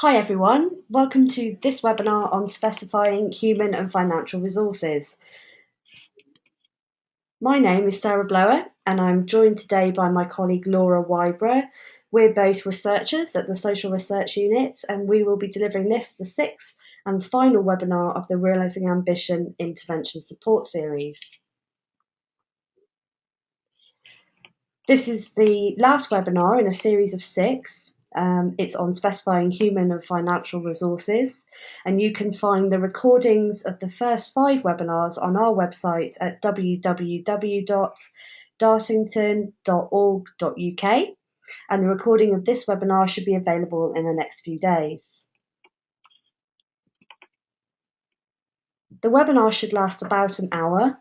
Hi everyone, welcome to this webinar on specifying human and financial resources. My name is Sarah Blower and I'm joined today by my colleague Laura Wyborough. We're both researchers at the Social Research Unit and we will be delivering this, the sixth and final webinar of the Realising Ambition Intervention Support Series. This is the last webinar in a series of six. It's on specifying human and financial resources, and you can find the recordings of the first 5 webinars on our website at www.dartington.org.uk, and the recording of this webinar should be available in the next few days. The webinar should last about an hour.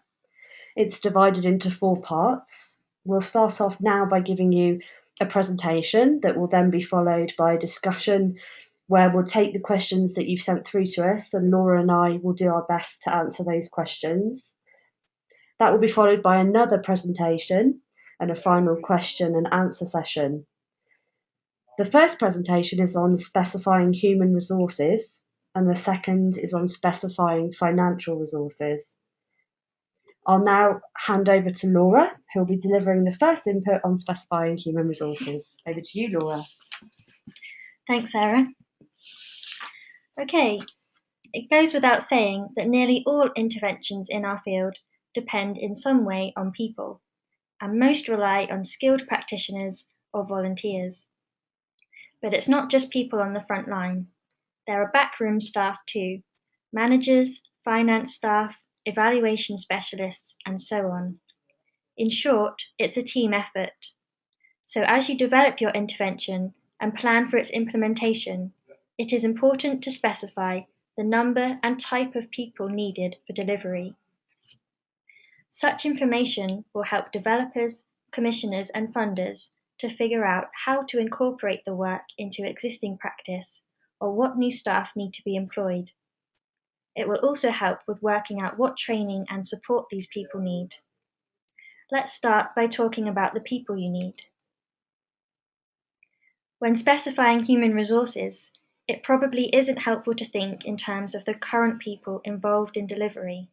It's divided into 4 parts. We'll start off now by giving you a presentation that will then be followed by a discussion where we'll take the questions that you've sent through to us and Laura and I will do our best to answer those questions. That will be followed by another presentation and a final question and answer session. The first presentation is on specifying human resources and the second is on specifying financial resources. I'll now hand over to Laura, who will be delivering the first input on specifying human resources. Over to you, Laura. Thanks, Sarah. Okay, it goes without saying that nearly all interventions in our field depend in some way on people, and most rely on skilled practitioners or volunteers. But it's not just people on the front line. There are backroom staff too, managers, finance staff, evaluation specialists, and so on. In short, it's a team effort. So as you develop your intervention and plan for its implementation, it is important to specify the number and type of people needed for delivery. Such information will help developers, commissioners, and funders to figure out how to incorporate the work into existing practice or what new staff need to be employed. It will also help with working out what training and support these people need. Let's start by talking about the people you need. When specifying human resources, it probably isn't helpful to think in terms of the current people involved in delivery,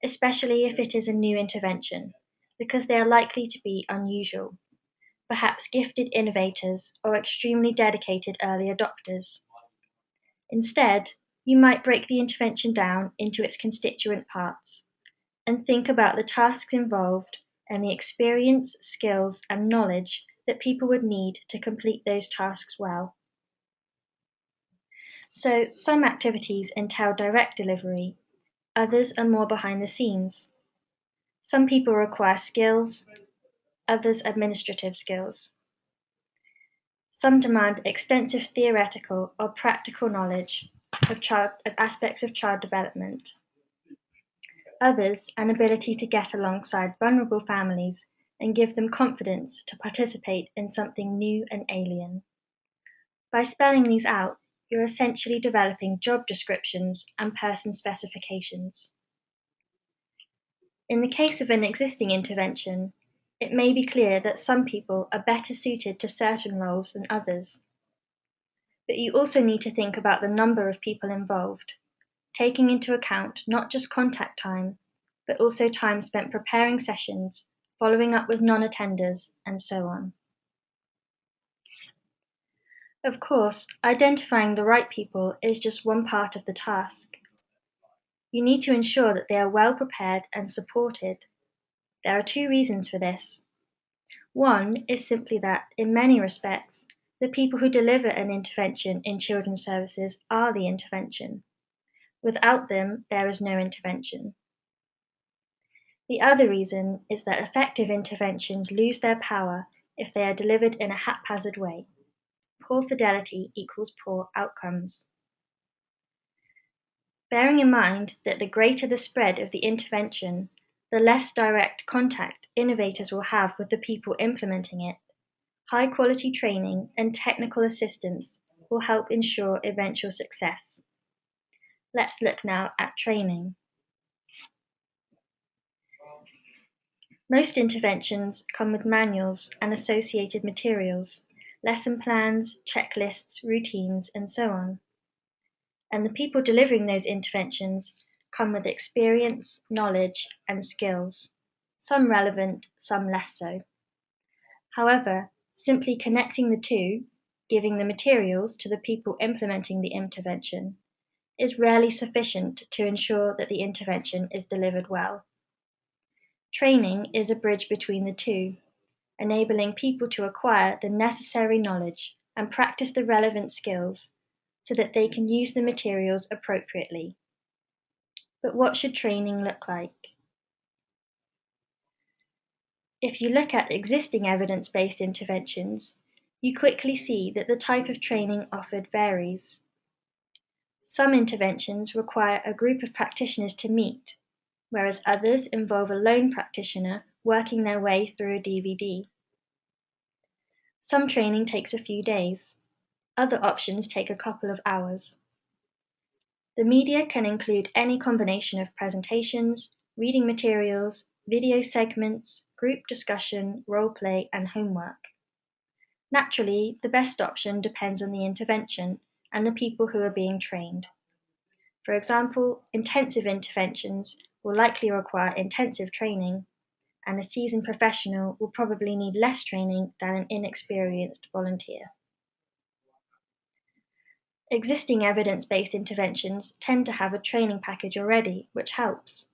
especially if it is a new intervention, because they are likely to be unusual, perhaps gifted innovators or extremely dedicated early adopters. Instead, you might break the intervention down into its constituent parts and think about the tasks involved and the experience, skills, and knowledge that people would need to complete those tasks well. So some activities entail direct delivery, others are more behind the scenes. Some people require skills, others administrative skills. Some demand extensive theoretical or practical knowledge of aspects of child development. Others, an ability to get alongside vulnerable families and give them confidence to participate in something new and alien. By spelling these out, you're essentially developing job descriptions and person specifications. In the case of an existing intervention, it may be clear that some people are better suited to certain roles than others. But you also need to think about the number of people involved, taking into account not just contact time, but also time spent preparing sessions, following up with non-attenders, and so on. Of course, identifying the right people is just one part of the task. You need to ensure that they are well prepared and supported. There are 2 reasons for this. One is simply that, in many respects, the people who deliver an intervention in children's services are the intervention. Without them, there is no intervention. The other reason is that effective interventions lose their power if they are delivered in a haphazard way. Poor fidelity equals poor outcomes. Bearing in mind that the greater the spread of the intervention, the less direct contact innovators will have with the people implementing it, high-quality training and technical assistance will help ensure eventual success. Let's look now at training. Most interventions come with manuals and associated materials, lesson plans, checklists, routines, and so on. and the people delivering those interventions come with experience, knowledge, and skills, some relevant, some less so. However, simply connecting the two, giving the materials to the people implementing the intervention, is rarely sufficient to ensure that the intervention is delivered well. Training is a bridge between the two, enabling people to acquire the necessary knowledge and practice the relevant skills so that they can use the materials appropriately. But what should training look like? If you look at existing evidence-based interventions, you quickly see that the type of training offered varies. Some interventions require a group of practitioners to meet, whereas others involve a lone practitioner working their way through a DVD. Some training takes a few days. Other options take a couple of hours. The media can include any combination of presentations, reading materials, video segments, group discussion, role play, and homework. Naturally, the best option depends on the intervention and the people who are being trained. For example, intensive interventions will likely require intensive training, and a seasoned professional will probably need less training than an inexperienced volunteer. Existing evidence-based interventions tend to have a training package already, which helps,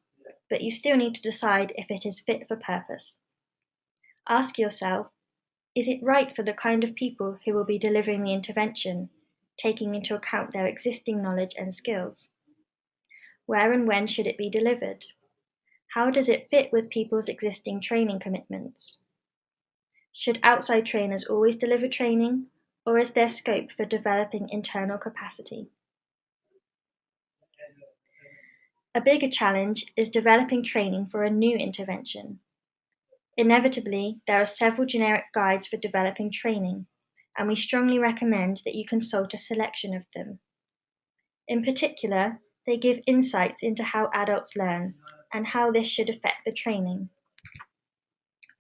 but you still need to decide if it is fit for purpose. Ask yourself, is it right for the kind of people who will be delivering the intervention, taking into account their existing knowledge and skills? Where and when should it be delivered? How does it fit with people's existing training commitments? Should outside trainers always deliver training, or is there scope for developing internal capacity? A bigger challenge is developing training for a new intervention. Inevitably, there are several generic guides for developing training, and we strongly recommend that you consult a selection of them. In particular, they give insights into how adults learn and how this should affect the training.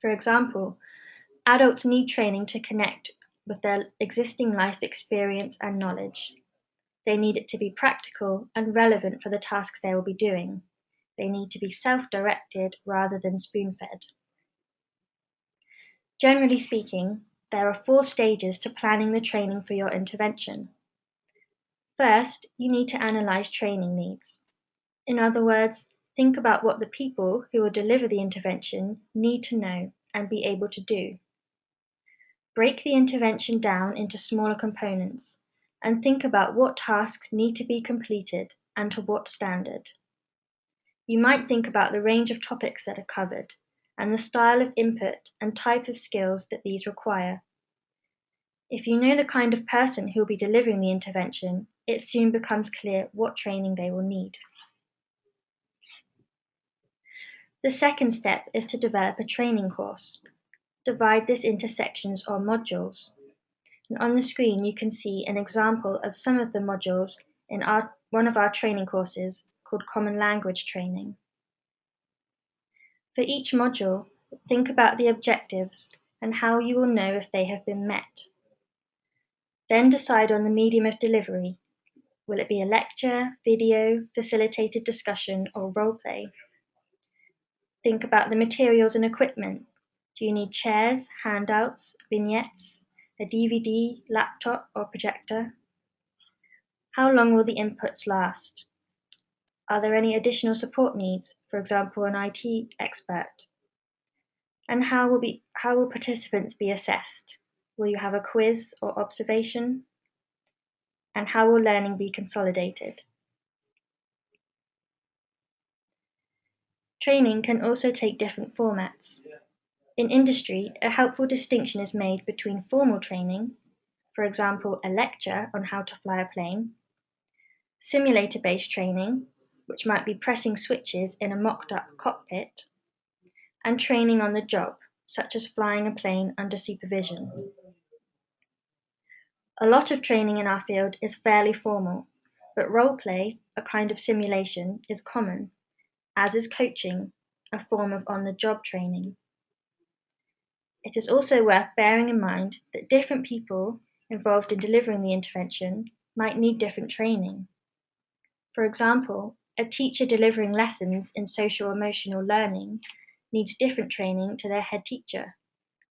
For example, adults need training to connect with their existing life experience and knowledge. They need it to be practical and relevant for the tasks they will be doing. They need to be self-directed rather than spoon-fed. Generally speaking, there are 4 stages to planning the training for your intervention. First, you need to analyze training needs. In other words, think about what the people who will deliver the intervention need to know and be able to do. Break the intervention down into smaller components and think about what tasks need to be completed and to what standard. You might think about the range of topics that are covered and the style of input and type of skills that these require. If you know the kind of person who will be delivering the intervention, it soon becomes clear what training they will need. The second step is to develop a training course. Divide this into sections or modules. And on the screen you can see an example of some of the modules in one of our training courses called Common Language Training. For each module, think about the objectives and how you will know if they have been met. Then decide on the medium of delivery. Will it be a lecture, video, facilitated discussion, or role play? Think about the materials and equipment. Do you need chairs, handouts, vignettes, a DVD, laptop, or projector? How long will the inputs last? Are there any additional support needs, for example, an IT expert? And how will participants be assessed? Will you have a quiz or observation? And how will learning be consolidated? Training can also take different formats. In industry, a helpful distinction is made between formal training, for example, a lecture on how to fly a plane, simulator-based training, which might be pressing switches in a mocked-up cockpit, and training on the job, such as flying a plane under supervision. A lot of training in our field is fairly formal, but role play, a kind of simulation, is common, as is coaching, a form of on-the-job training. It is also worth bearing in mind that different people involved in delivering the intervention might need different training. For example, a teacher delivering lessons in social-emotional learning needs different training to their head teacher,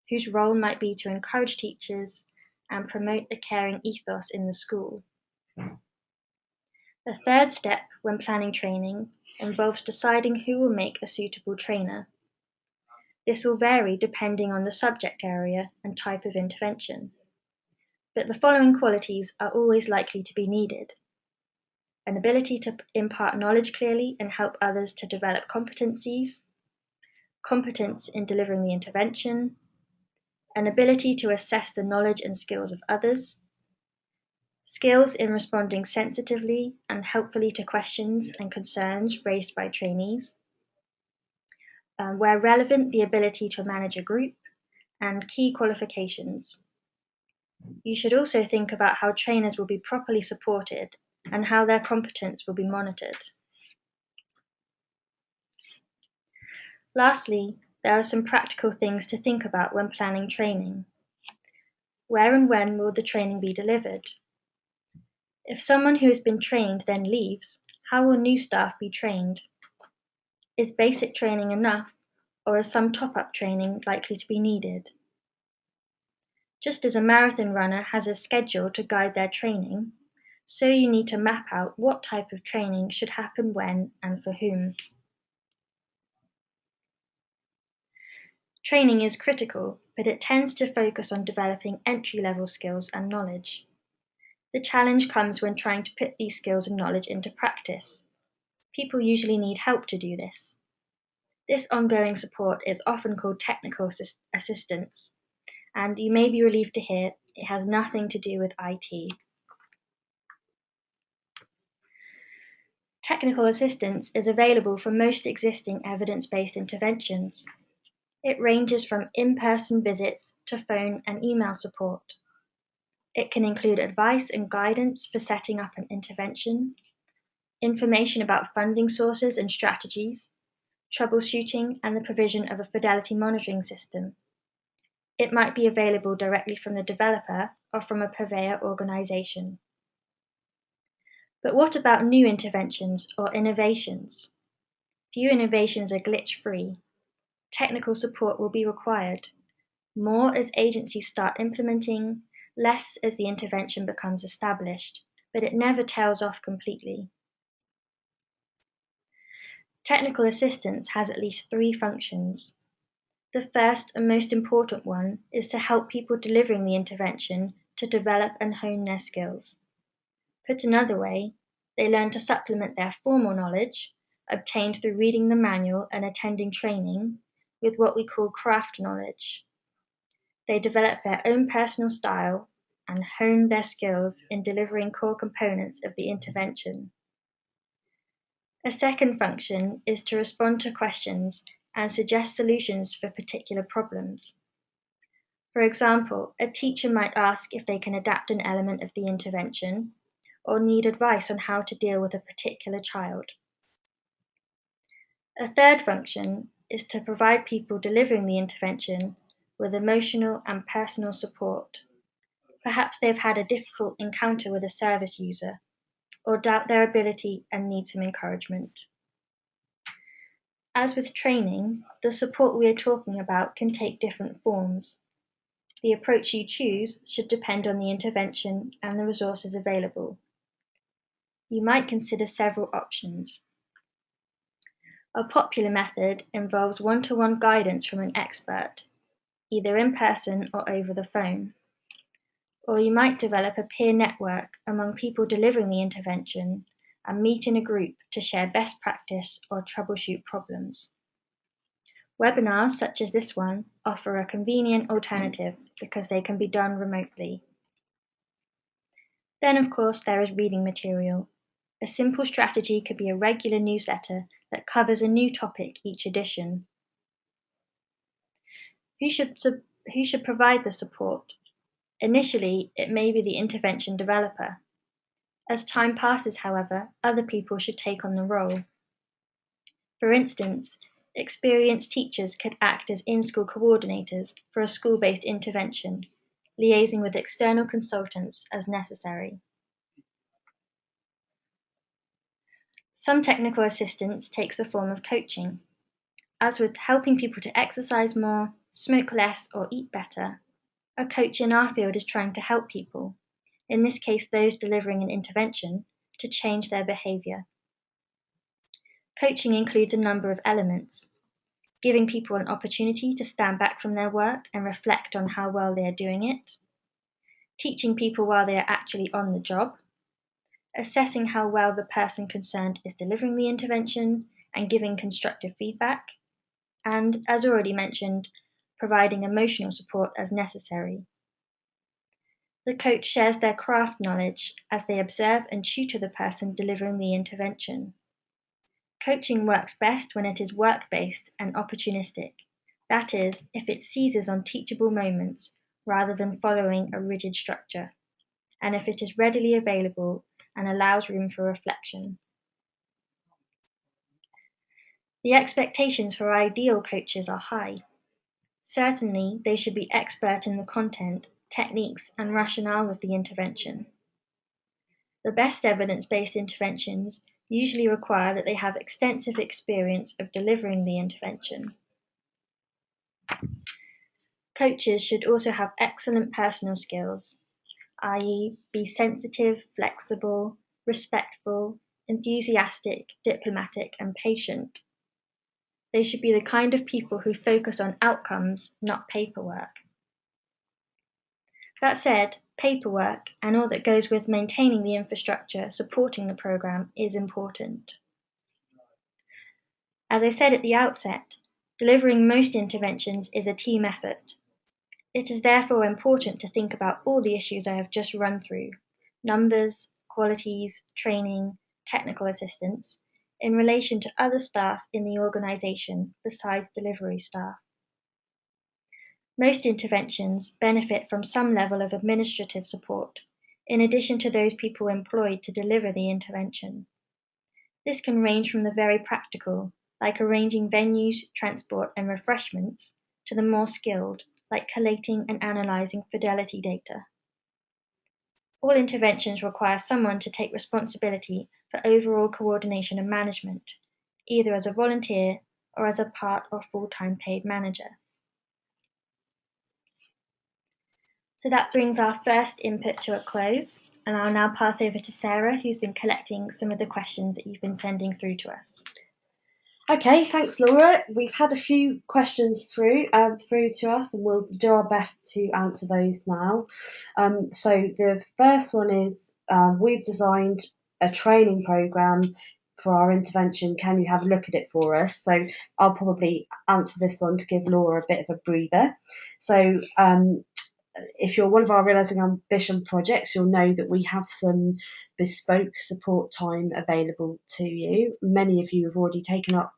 whose role might be to encourage teachers and promote the caring ethos in the school. The third step when planning training involves deciding who will make a suitable trainer. This will vary depending on the subject area and type of intervention. But the following qualities are always likely to be needed: an ability to impart knowledge clearly and help others to develop competencies, competence in delivering the intervention, an ability to assess the knowledge and skills of others, skills in responding sensitively and helpfully to questions and concerns raised by trainees, where relevant, the ability to manage a group, and key qualifications. You should also think about how trainers will be properly supported and how their competence will be monitored. Lastly, there are some practical things to think about when planning training. Where and when will the training be delivered? If someone who has been trained then leaves, how will new staff be trained? Is basic training enough, or is some top-up training likely to be needed? Just as a marathon runner has a schedule to guide their training, so you need to map out what type of training should happen when and for whom. Training is critical, but it tends to focus on developing entry-level skills and knowledge. The challenge comes when trying to put these skills and knowledge into practice. People usually need help to do this. This ongoing support is often called technical assistance, and you may be relieved to hear it has nothing to do with IT. Technical assistance is available for most existing evidence-based interventions. It ranges from in-person visits to phone and email support. It can include advice and guidance for setting up an intervention, information about funding sources and strategies, troubleshooting, and the provision of a fidelity monitoring system. It might be available directly from the developer or from a purveyor organization. But what about new interventions or innovations? Few innovations are glitch-free. Technical support will be required, more as agencies start implementing, less as the intervention becomes established, but it never tails off completely. Technical assistance has at least 3 functions. The first and most important one is to help people delivering the intervention to develop and hone their skills. Put another way, they learn to supplement their formal knowledge, obtained through reading the manual and attending training, with what we call craft knowledge. They develop their own personal style and hone their skills in delivering core components of the intervention. A second function is to respond to questions and suggest solutions for particular problems. For example, a teacher might ask if they can adapt an element of the intervention, or need advice on how to deal with a particular child. A third function is to provide people delivering the intervention with emotional and personal support. Perhaps they've had a difficult encounter with a service user, or doubt their ability and need some encouragement. As with training, the support we are talking about can take different forms. The approach you choose should depend on the intervention and the resources available. You might consider several options. A popular method involves one-to-one guidance from an expert, either in person or over the phone. Or you might develop a peer network among people delivering the intervention and meet in a group to share best practice or troubleshoot problems. Webinars such as this one offer a convenient alternative because they can be done remotely. Then, of course, there is reading material. A simple strategy could be a regular newsletter that covers a new topic each edition. Who should provide the support? Initially, it may be the intervention developer. As time passes, however, other people should take on the role. For instance, experienced teachers could act as in-school coordinators for a school-based intervention, liaising with external consultants as necessary. Some technical assistance takes the form of coaching. As with helping people to exercise more, smoke less, or eat better, a coach in our field is trying to help people, in this case those delivering an intervention, to change their behaviour. Coaching includes a number of elements: giving people an opportunity to stand back from their work and reflect on how well they are doing it, teaching people while they are actually on the job, assessing how well the person concerned is delivering the intervention and giving constructive feedback, and, as already mentioned, providing emotional support as necessary. The coach shares their craft knowledge as they observe and tutor the person delivering the intervention. Coaching works best when it is work-based and opportunistic, that is, if it seizes on teachable moments rather than following a rigid structure, and if it is readily available and allows room for reflection. The expectations for ideal coaches are high. Certainly, they should be expert in the content, techniques, and rationale of the intervention. The best evidence-based interventions usually require that they have extensive experience of delivering the intervention. Coaches should also have excellent personal skills, i.e., be sensitive, flexible, respectful, enthusiastic, diplomatic, and patient. They should be the kind of people who focus on outcomes, not paperwork. That said, paperwork and all that goes with maintaining the infrastructure supporting the program is important. As I said at the outset, delivering most interventions is a team effort. It is therefore important to think about all the issues I have just run through: numbers, qualities, training, technical assistance, in relation to other staff in the organisation besides delivery staff. Most interventions benefit from some level of administrative support, in addition to those people employed to deliver the intervention. This can range from the very practical, like arranging venues, transport, and refreshments, to the more skilled, like collating and analysing fidelity data. All interventions require someone to take responsibility for overall coordination and management, either as a volunteer or as a part or full-time paid manager. So that brings our first input to a close, and I'll now pass over to Sarah, who's been collecting some of the questions that you've been sending through to us. Okay, thanks, Laura. We've had a few questions through to us, and we'll do our best to answer those now. So the first one is, we've designed a training program for our intervention. Can you have a look at it for us? So I'll probably answer this one to give Laura a bit of a breather. So if you're one of our Realising Ambition projects, you'll know that we have some bespoke support time available to you. Many of you have already taken up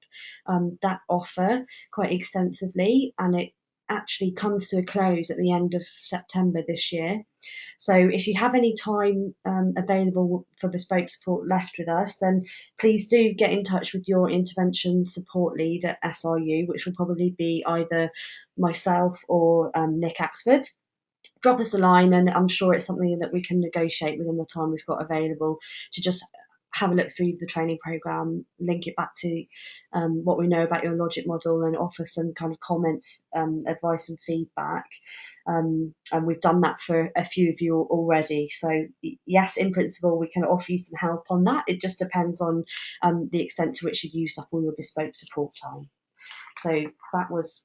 that offer quite extensively, and it actually comes to a close at the end of September this year. So if you have any time available for bespoke support left with us, then please do get in touch with your intervention support lead at SRU, which will probably be either myself or Nick Axford. Drop us a line, and I'm sure it's something that we can negotiate within the time we've got available to just have a look through the training program, link it back to what we know about your logic model, and offer some kind of comments, advice and feedback. And we've done that for a few of you already. So yes, in principle, we can offer you some help on that. It just depends on the extent to which you've used up all your bespoke support time. So that was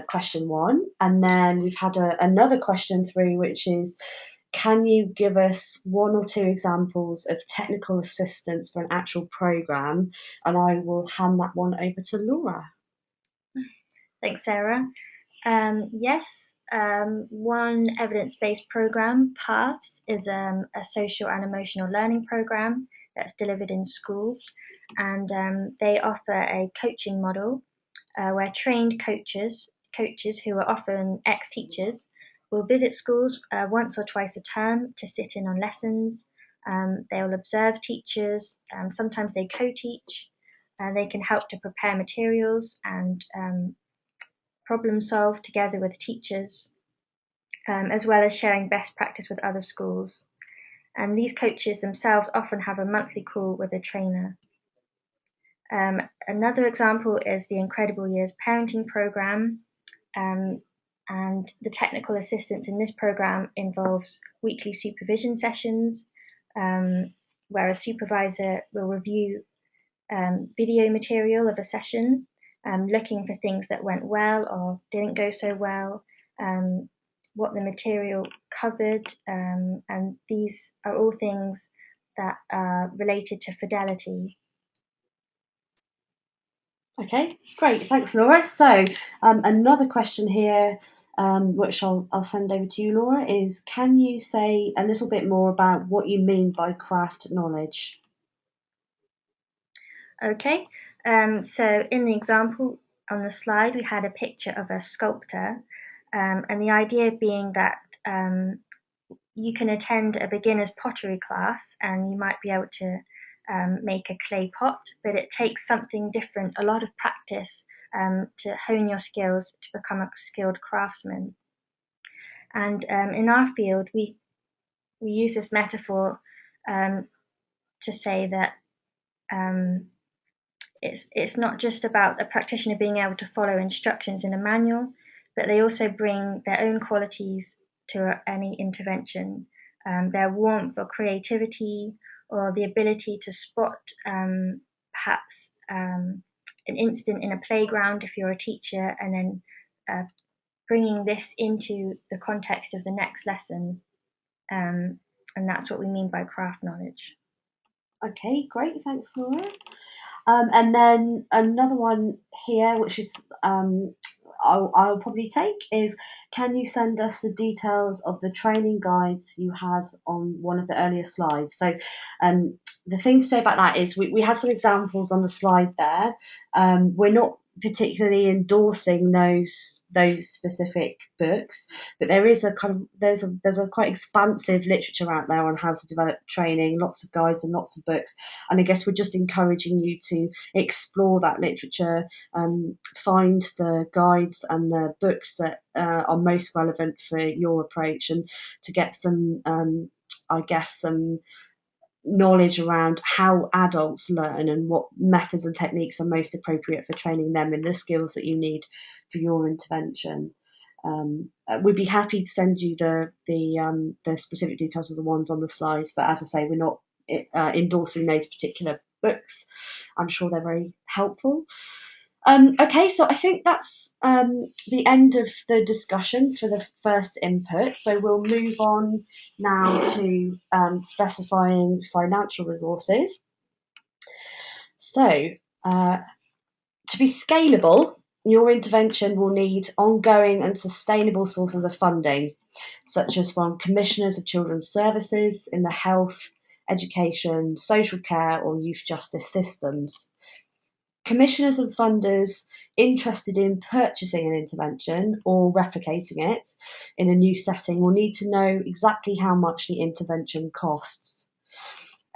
question one. And then we've had another question through, which is, can you give us one or two examples of technical assistance for an actual programme? And I will hand that one over to Laura. Thanks, Sarah. Yes, one evidence-based programme, PATHS, is a social and emotional learning programme that's delivered in schools, and they offer a coaching model where trained coaches who are often ex-teachers will visit schools once or twice a term to sit in on lessons. They will observe teachers, sometimes they co-teach, they can help to prepare materials and problem solve together with teachers, as well as sharing best practice with other schools. And these coaches themselves often have a monthly call with a trainer. Another example is the Incredible Years Parenting Programme, and the technical assistance in this programme involves weekly supervision sessions, where a supervisor will review video material of a session, looking for things that went well or didn't go so well, what the material covered, and these are all things that are related to fidelity. Okay, great. Thanks, Laura. So another question here, which I'll send over to you, Laura, is can you say a little bit more about what you mean by craft knowledge? Okay, so in the example on the slide, we had a picture of a sculptor, and the idea being that you can attend a beginner's pottery class and you might be able to make a clay pot, but it takes something different, a lot of practice to hone your skills to become a skilled craftsman. And in our field, we use this metaphor to say that it's not just about a practitioner being able to follow instructions in a manual, but they also bring their own qualities to any intervention, their warmth or creativity, or the ability to spot perhaps an incident in a playground if you're a teacher, and then bringing this into the context of the next lesson. And that's what we mean by craft knowledge. Okay, great. Thanks, Laura. And then another one here, which is I'll probably take, is can you send us the details of the training guides you had on one of the earlier slides? So the thing to say about that is we had some examples on the slide there. We're not particularly endorsing those specific books, but there is a kind of there's a quite expansive literature out there on how to develop training, lots of guides and lots of books, and I guess we're just encouraging you to explore that literature, find the guides and the books that are most relevant for your approach, and to get some I guess some knowledge around how adults learn and what methods and techniques are most appropriate for training them in the skills that you need for your intervention. We'd be happy to send you the specific details of the ones on the slides, but as I say, we're not endorsing those particular books. I'm sure they're very helpful. Okay, so I think that's the end of the discussion for the first input. So we'll move on now to specifying financial resources. So to be scalable, your intervention will need ongoing and sustainable sources of funding, such as from commissioners of children's services in the health, education, social care, or youth justice systems. Commissioners and funders interested in purchasing an intervention or replicating it in a new setting will need to know exactly how much the intervention costs.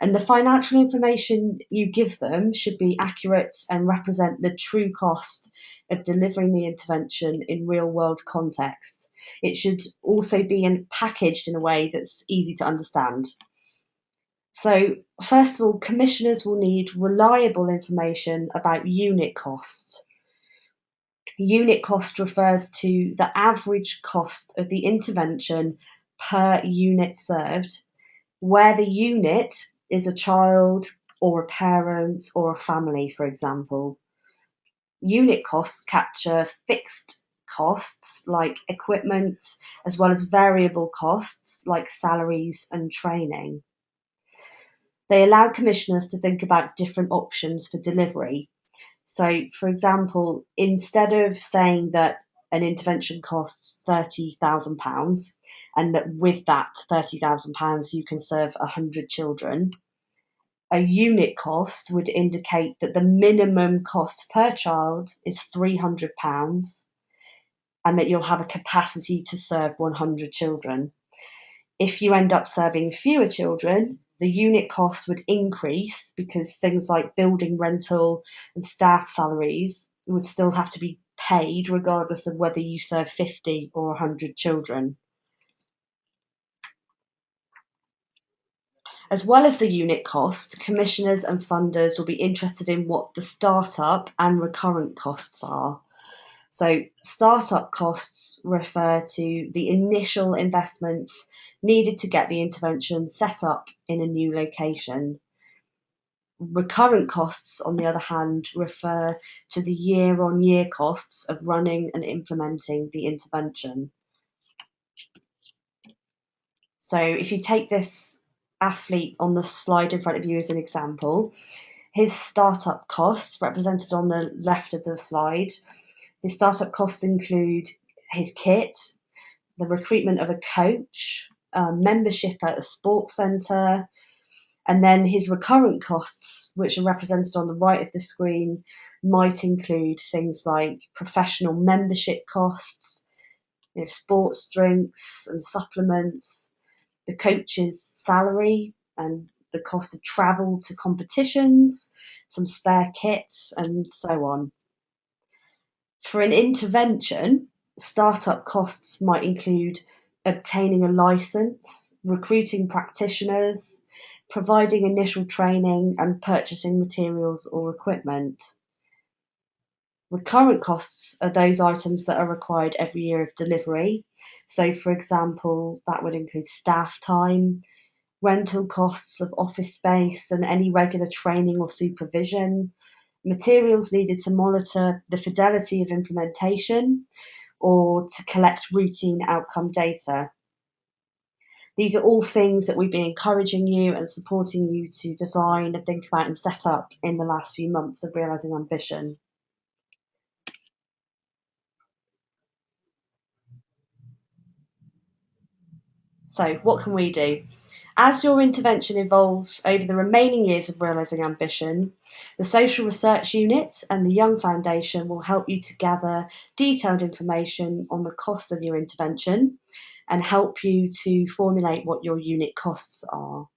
And the financial information you give them should be accurate and represent the true cost of delivering the intervention in real world contexts. It should also be packaged in a way that's easy to understand. So, first of all, commissioners will need reliable information about unit cost. Unit cost refers to the average cost of the intervention per unit served, where the unit is a child or a parent or a family, for example. Unit costs capture fixed costs like equipment, as well as variable costs like salaries and training. They allow commissioners to think about different options for delivery. So, for example, instead of saying that an intervention costs £30,000 and that with that £30,000 you can serve 100 children, a unit cost would indicate that the minimum cost per child is £300 and that you'll have a capacity to serve 100 children. If you end up serving fewer children, the unit cost would increase because things like building rental and staff salaries would still have to be paid regardless of whether you serve 50 or 100 children. As well as the unit cost, commissioners and funders will be interested in what the startup and recurrent costs are. So, startup costs refer to the initial investments needed to get the intervention set up in a new location. Recurrent costs, on the other hand, refer to the year-on-year costs of running and implementing the intervention. So if you take this athlete on the slide in front of you as an example, his startup costs, represented on the left of the slide, his startup costs include his kit, the recruitment of a coach, membership at a sports centre, and then his recurrent costs, which are represented on the right of the screen, might include things like professional membership costs, sports drinks and supplements, the coach's salary and the cost of travel to competitions, some spare kits, and so on. For an intervention, startup costs might include obtaining a license, recruiting practitioners, providing initial training, and purchasing materials or equipment. Recurrent costs are those items that are required every year of delivery. So, for example, that would include staff time, rental costs of office space, and any regular training or supervision, materials needed to monitor the fidelity of implementation, or to collect routine outcome data. These are all things that we've been encouraging you and supporting you to design and think about and set up in the last few months of Realising Ambition. So, what can we do? As your intervention evolves over the remaining years of Realising Ambition, the Social Research Unit and the Young Foundation will help you to gather detailed information on the cost of your intervention and help you to formulate what your unit costs are.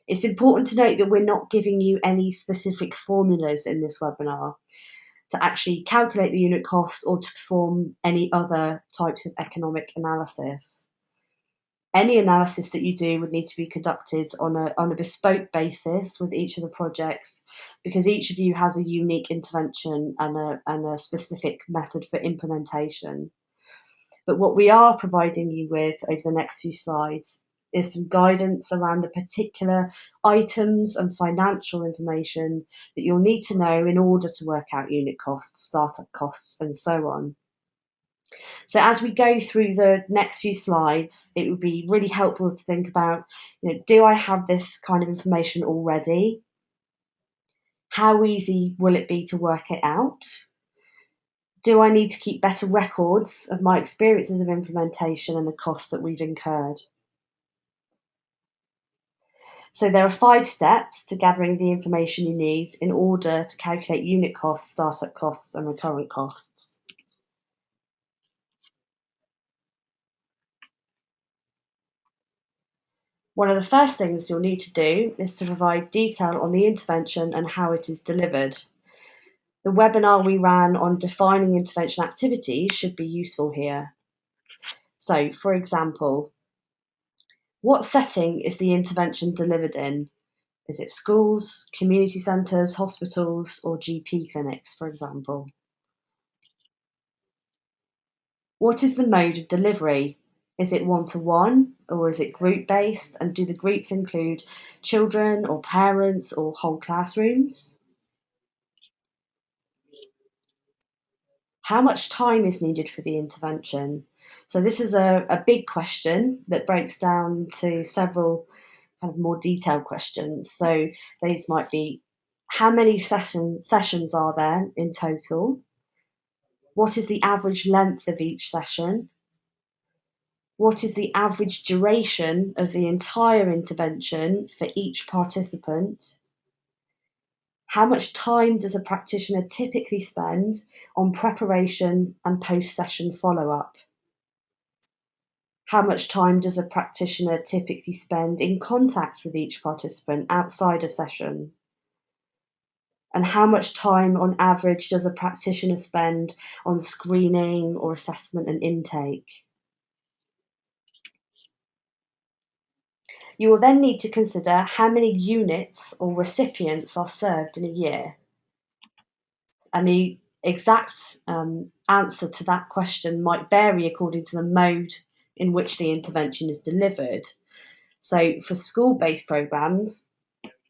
It's important to note that we're not giving you any specific formulas in this webinar to actually calculate the unit costs or to perform any other types of economic analysis. Any analysis that you do would need to be conducted on a bespoke basis with each of the projects, because each of you has a unique intervention and a specific method for implementation. But what we are providing you with over the next few slides is some guidance around the particular items and financial information that you'll need to know in order to work out unit costs, startup costs, and so on. So as we go through the next few slides, it would be really helpful to think about, do I have this kind of information already? How easy will it be to work it out? Do I need to keep better records of my experiences of implementation and the costs that we've incurred? So there are 5 steps to gathering the information you need in order to calculate unit costs, startup costs, and recurrent costs. One of the first things you'll need to do is to provide detail on the intervention and how it is delivered. The webinar we ran on defining intervention activities should be useful here. So, for example, what setting is the intervention delivered in? Is it schools, community centres, hospitals, or GP clinics, for example? What is the mode of delivery? Is it one-to-one or is it group-based? And do the groups include children or parents or whole classrooms? How much time is needed for the intervention? So this is a big question that breaks down to several kind of more detailed questions. So these might be, how many sessions are there in total? What is the average length of each session? What is the average duration of the entire intervention for each participant? How much time does a practitioner typically spend on preparation and post-session follow-up? How much time does a practitioner typically spend in contact with each participant outside a session? And how much time on average does a practitioner spend on screening or assessment and intake? You will then need to consider how many units or recipients are served in a year. And the exact answer to that question might vary according to the mode in which the intervention is delivered. So for school-based programs,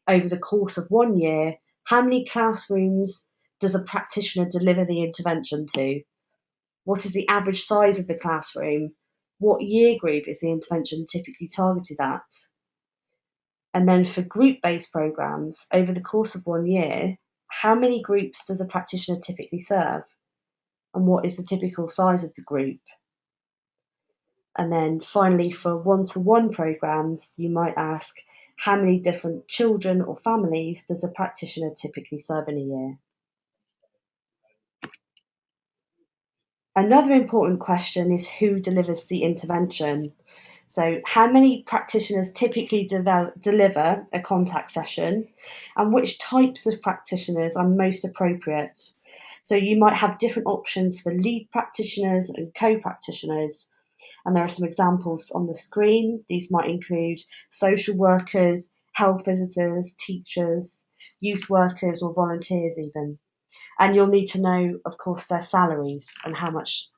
over the course of 1 year, how many classrooms does a practitioner deliver the intervention to? What is the average size of the classroom? What year group is the intervention typically targeted at? And then for group-based programs, over the course of 1 year, how many groups does a practitioner typically serve? And what is the typical size of the group? And then finally, for one-to-one programs, you might ask, how many different children or families does a practitioner typically serve in a year? Another important question is who delivers the intervention. So how many practitioners typically deliver a contact session, and which types of practitioners are most appropriate? So you might have different options for lead practitioners and co-practitioners. And there are some examples on the screen. These might include social workers, health visitors, teachers, youth workers, or volunteers even. And you'll need to know, of course, their salaries and how much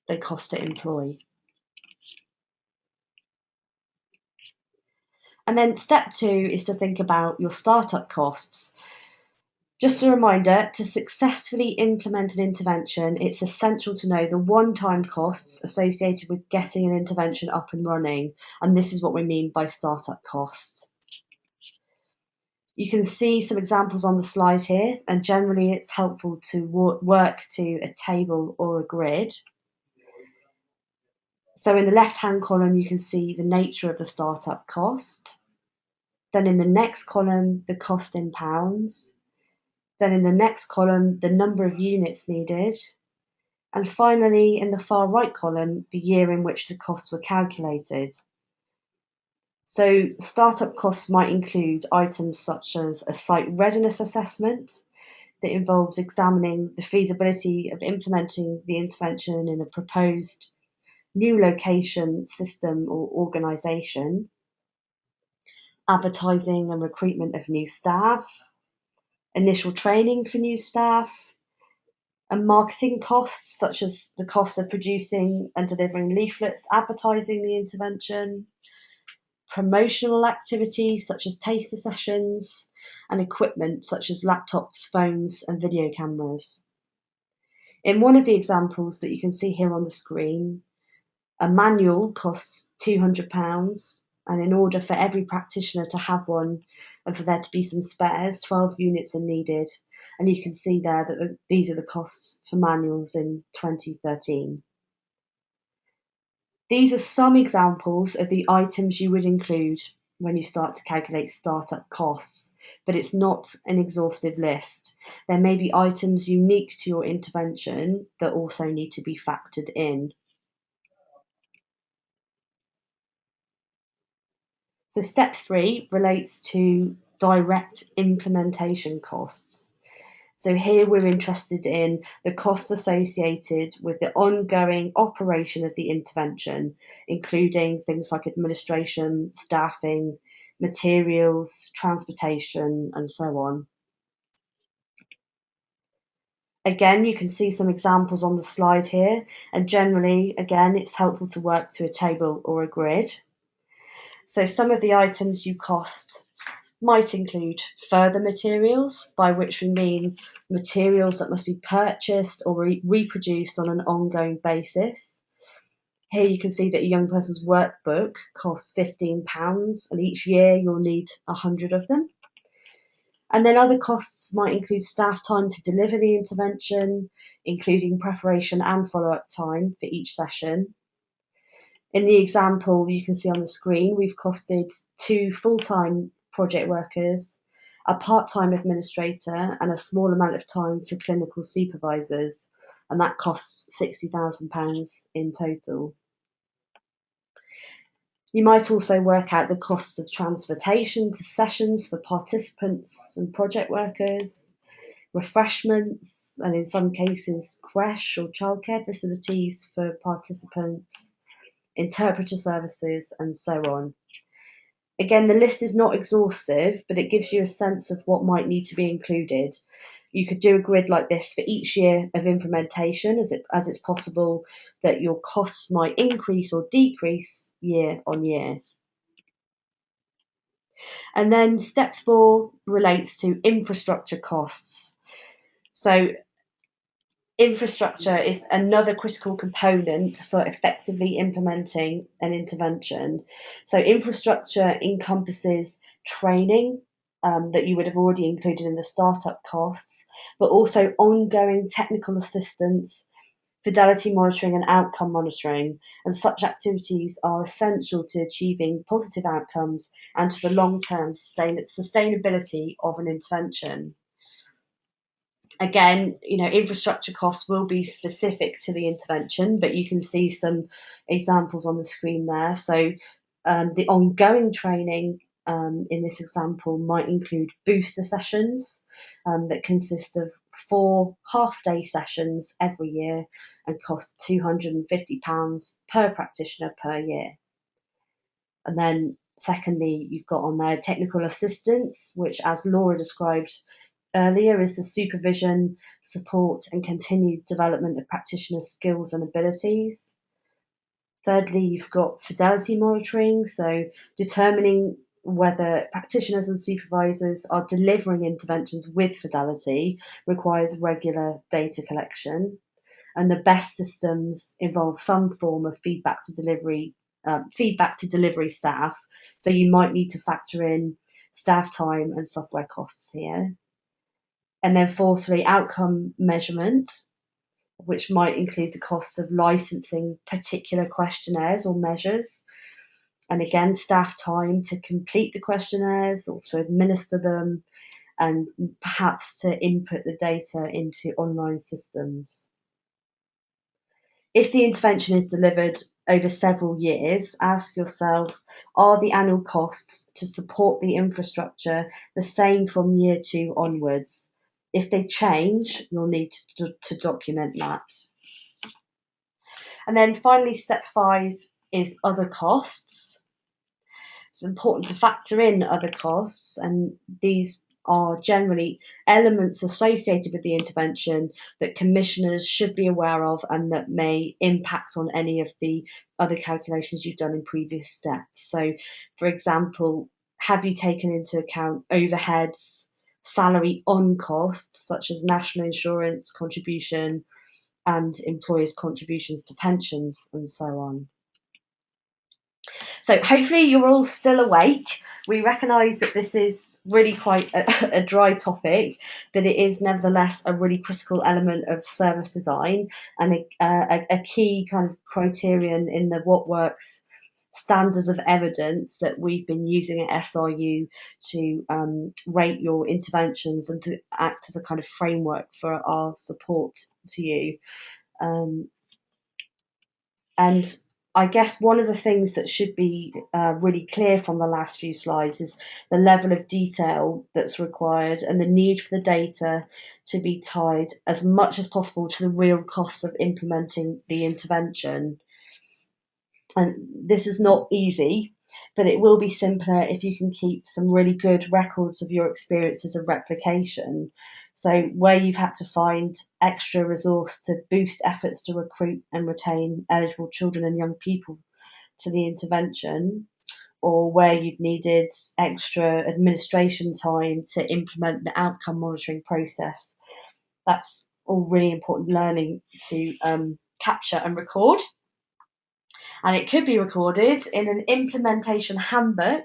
they cost to employ. And then step 2 is to think about your startup costs. Just a reminder, to successfully implement an intervention, it's essential to know the one-time costs associated with getting an intervention up and running. And this is what we mean by startup costs. You can see some examples on the slide here, and generally it's helpful to work to a table or a grid. So in the left-hand column, you can see the nature of the startup cost. Then in the next column, the cost in pounds. Then in the next column, the number of units needed. And finally, in the far right column, the year in which the costs were calculated. So startup costs might include items such as a site readiness assessment that involves examining the feasibility of implementing the intervention in a proposed new location, system, or organisation, advertising and recruitment of new staff, initial training for new staff, and marketing costs such as the cost of producing and delivering leaflets advertising the intervention, promotional activities such as taster sessions, and equipment such as laptops, phones, and video cameras. In one of the examples that you can see here on the screen, a manual costs £200, and in order for every practitioner to have one and for there to be some spares, 12 units are needed. And you can see there that these are the costs for manuals in 2013. These are some examples of the items you would include when you start to calculate startup costs, but it's not an exhaustive list. There may be items unique to your intervention that also need to be factored in. So step 3 relates to direct implementation costs. So here we're interested in the costs associated with the ongoing operation of the intervention, including things like administration, staffing, materials, transportation, and so on. Again, you can see some examples on the slide here, and generally, again, it's helpful to work to a table or a grid. So some of the items you cost might include further materials, by which we mean materials that must be purchased or reproduced on an ongoing basis. Here you can see that a young person's workbook costs £15, and each year you'll need 100 of them. And then other costs might include staff time to deliver the intervention, including preparation and follow-up time for each session. In the example you can see on the screen, we've costed 2 full-time project workers, a part-time administrator, and a small amount of time for clinical supervisors, and that costs £60,000 in total. You might also work out the costs of transportation to sessions for participants and project workers, refreshments, and in some cases, creche or childcare facilities for participants, interpreter services, and so on. Again, the list is not exhaustive, but it gives you a sense of what might need to be included. You could do a grid like this for each year of implementation, as it's possible that your costs might increase or decrease year on year. And then step 4 relates to infrastructure costs. So infrastructure is another critical component for effectively implementing an intervention. So infrastructure encompasses training that you would have already included in the startup costs, but also ongoing technical assistance, fidelity monitoring and outcome monitoring. And such activities are essential to achieving positive outcomes and to the long-term sustainability of an intervention. Again, infrastructure costs will be specific to the intervention, but you can see some examples on the screen there. So the ongoing training in this example might include booster sessions that consist of 4 half-day sessions every year and cost £250 per practitioner per year. And then secondly, you've got on there technical assistance, which, as Laura described earlier, is the supervision, support, and continued development of practitioners' skills and abilities. Thirdly, you've got fidelity monitoring, so determining whether practitioners and supervisors are delivering interventions with fidelity requires regular data collection. And the best systems involve some form of feedback to delivery staff. So you might need to factor in staff time and software costs here. And then fourthly, outcome measurement, which might include the costs of licensing particular questionnaires or measures. And again, staff time to complete the questionnaires or to administer them, and perhaps to input the data into online systems. If the intervention is delivered over several years, ask yourself, are the annual costs to support the infrastructure the same from year 2 onwards? If they change, you'll need to document that. And then finally, step 5 is other costs. It's important to factor in other costs, and these are generally elements associated with the intervention that commissioners should be aware of and that may impact on any of the other calculations you've done in previous steps. So, for example, have you taken into account overheads, salary on costs, such as national insurance contribution and employers' contributions to pensions, and so on? So hopefully you're all still awake. We recognise that this is really quite a dry topic, but it is nevertheless a really critical element of service design and a key kind of criterion in the What Works standards of evidence that we've been using at SRU to rate your interventions and to act as a kind of framework for our support to you. And I guess one of the things that should be really clear from the last few slides is the level of detail that's required and the need for the data to be tied as much as possible to the real costs of implementing the intervention. And this is not easy, but it will be simpler if you can keep some really good records of your experiences of replication. So where you've had to find extra resource to boost efforts to recruit and retain eligible children and young people to the intervention, or where you've needed extra administration time to implement the outcome monitoring process, that's all really important learning to capture and record. And it could be recorded in an implementation handbook.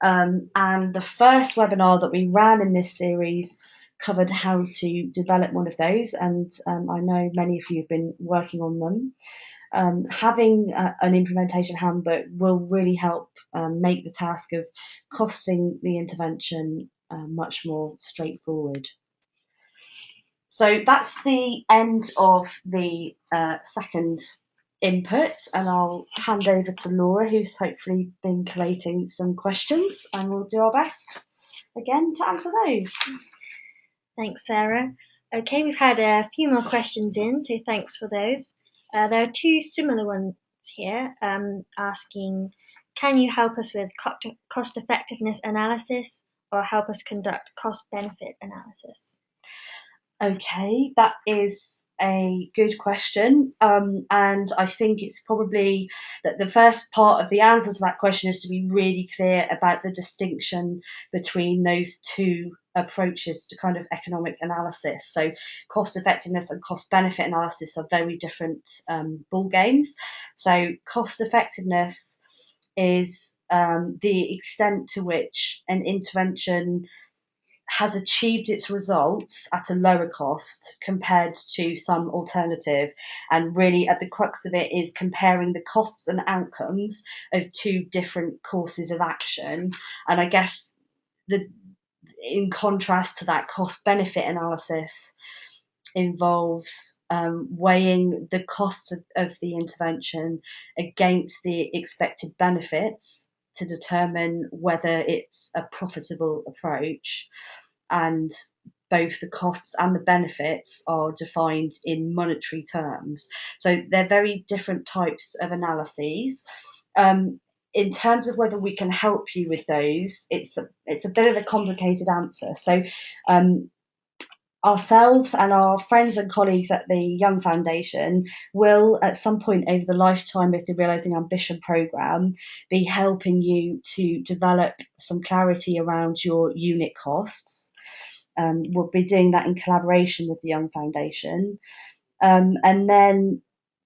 And the first webinar that we ran in this series covered how to develop one of those, and I know many of you have been working on them. Having an implementation handbook will really help make the task of costing the intervention much more straightforward. So that's the end of the second input, and I'll hand over to Laura, who's hopefully been collating some questions, and we'll do our best again to answer those. Thanks, Sarah. Okay, we've had a few more questions in, so thanks for those. There are 2 similar here asking, can you help us with cost effectiveness analysis or help us conduct cost benefit analysis? Okay, that is a good question. And I think it's probably that the first part of the answer to that question is to be really clear about the distinction between those two approaches to kind of economic analysis. So, cost effectiveness and cost benefit analysis are very different ball games. So, cost effectiveness is the extent to which an intervention has achieved its results at a lower cost compared to some alternative. And really, at the crux of it, is comparing the costs and outcomes of two different courses of action. And I guess the in contrast to that, cost benefit analysis involves weighing the cost of the intervention against the expected benefits to determine whether it's a profitable approach, and both the costs and the benefits are defined in monetary terms. So they're very different types of analyses. In terms of whether we can help you with those, it's a bit of a complicated answer. So ourselves and our friends and colleagues at the Young Foundation will, at some point over the lifetime of the Realising Ambition programme, be helping you to develop some clarity around your unit costs. We'll be doing that in collaboration with the Young Foundation. And then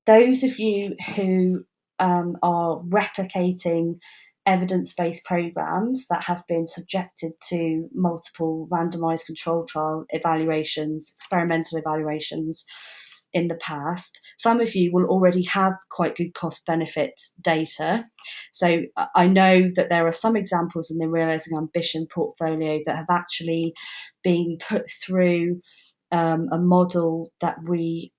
those of you who are replicating evidence-based programs that have been subjected to multiple randomized control trial evaluations, experimental evaluations in the past, some of you will already have quite good cost benefit data. So I know that there are some examples in the Realising Ambition portfolio that have actually been put through a model that we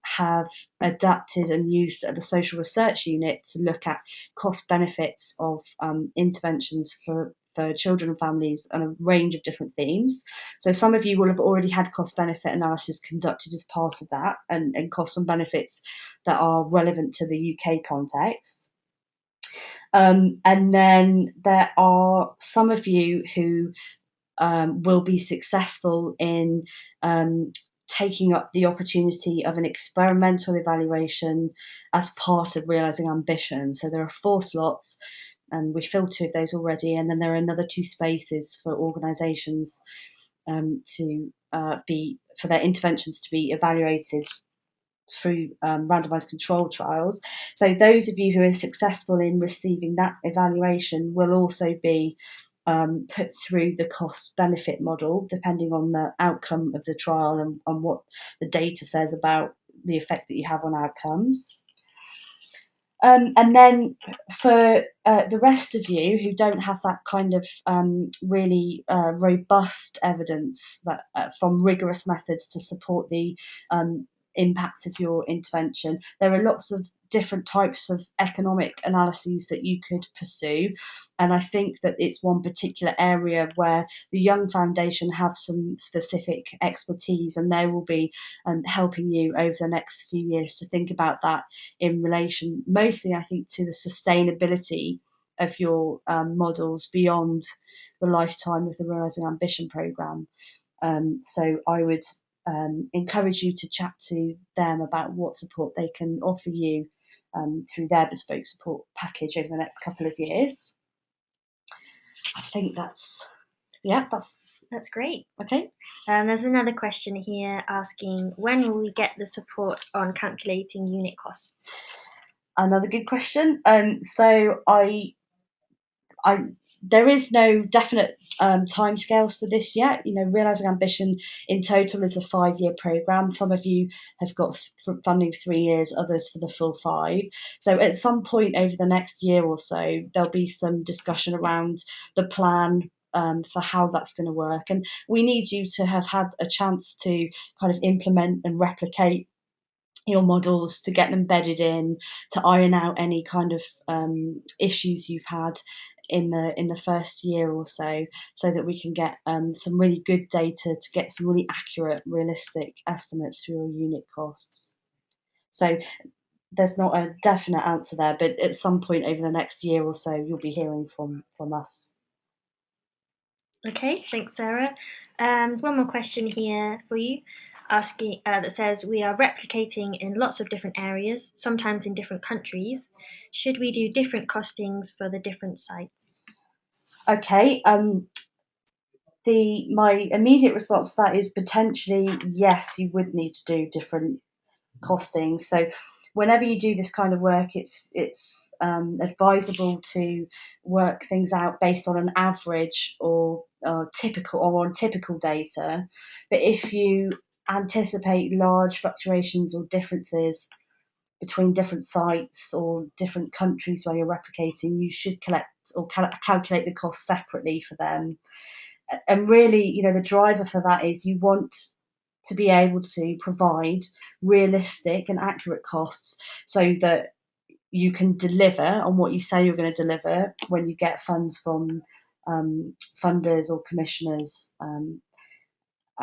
have adapted and used at the social research unit to look at cost benefits of interventions for children and families on a range of different themes. So some of you will have already had cost benefit analysis conducted as part of that, and costs and benefits that are relevant to the UK context. And then there are some of you who will be successful in taking up the opportunity of an experimental evaluation as part of Realising Ambition. So there are 4 slots, and we filled 2 of those already, and then there are another 2 spaces for organisations to be for their interventions to be evaluated through randomized control trials. So those of you who are successful in receiving that evaluation will also be put through the cost benefit model, depending on the outcome of the trial and on what the data says about the effect that you have on outcomes. And then for the rest of you who don't have that kind of really robust evidence that from rigorous methods to support the impact of your intervention, there are lots of different types of economic analyses that you could pursue. And I think that it's one particular area where the Young Foundation have some specific expertise, and they will be helping you over the next few years to think about that in relation, mostly I think, to the sustainability of your models beyond the lifetime of the Realising Ambition programme. So I would encourage you to chat to them about what support they can offer you through their bespoke support package over the next couple of years. I think that's great. Okay. There's another question here asking, when will we get the support on calculating unit costs? Another good question. So there is no definite timescales for this yet. You know, Realising Ambition in total is a 5-year programme. Some of you have got funding for 3 years, others for the full 5. So at some point over the next year or so, there'll be some discussion around the plan for how that's going to work. And we need you to have had a chance to kind of implement and replicate your models, to get them bedded in, to iron out any kind of issues you've had in the first year or so that we can get some really good data to get some really accurate, realistic estimates for your unit costs. So there's not a definite answer there, but at some point over the next year or so, you'll be hearing from us. Okay, thanks, Sarah. One more question here for you, asking that says we are replicating in lots of different areas, sometimes in different countries. Should we do different costings for the different sites? Okay. My immediate response to that is potentially yes. You would need to do different costings. So whenever you do this kind of work, it's advisable to work things out based on an average or typical or on typical data. But if you anticipate large fluctuations or differences between different sites or different countries where you're replicating, you should collect or calculate the cost separately for them. And really, the driver for that is you want to be able to provide realistic and accurate costs so that you can deliver on what you say you're going to deliver when you get funds from funders or commissioners,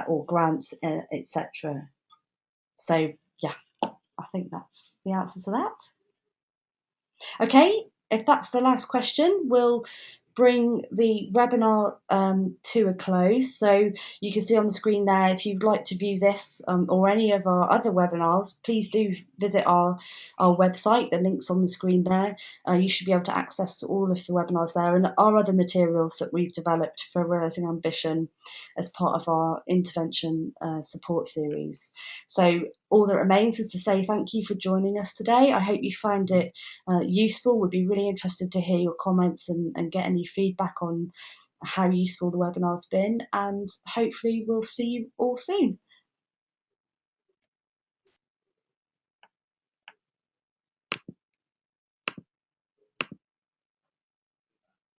or grants, etc. So, yeah, I think that's the answer to that. Okay, if that's the last question, we'll bring the webinar to a close. So you can see on the screen there, if you'd like to view this or any of our other webinars, please do visit our website. The link's on the screen there. You should be able to access all of the webinars there and our other materials that we've developed for Realising Ambition as part of our intervention support series. So all that remains is to say thank you for joining us today. I hope you found it useful. We'd be really interested to hear your comments and get any feedback on how useful the webinar's been, and hopefully we'll see you all soon.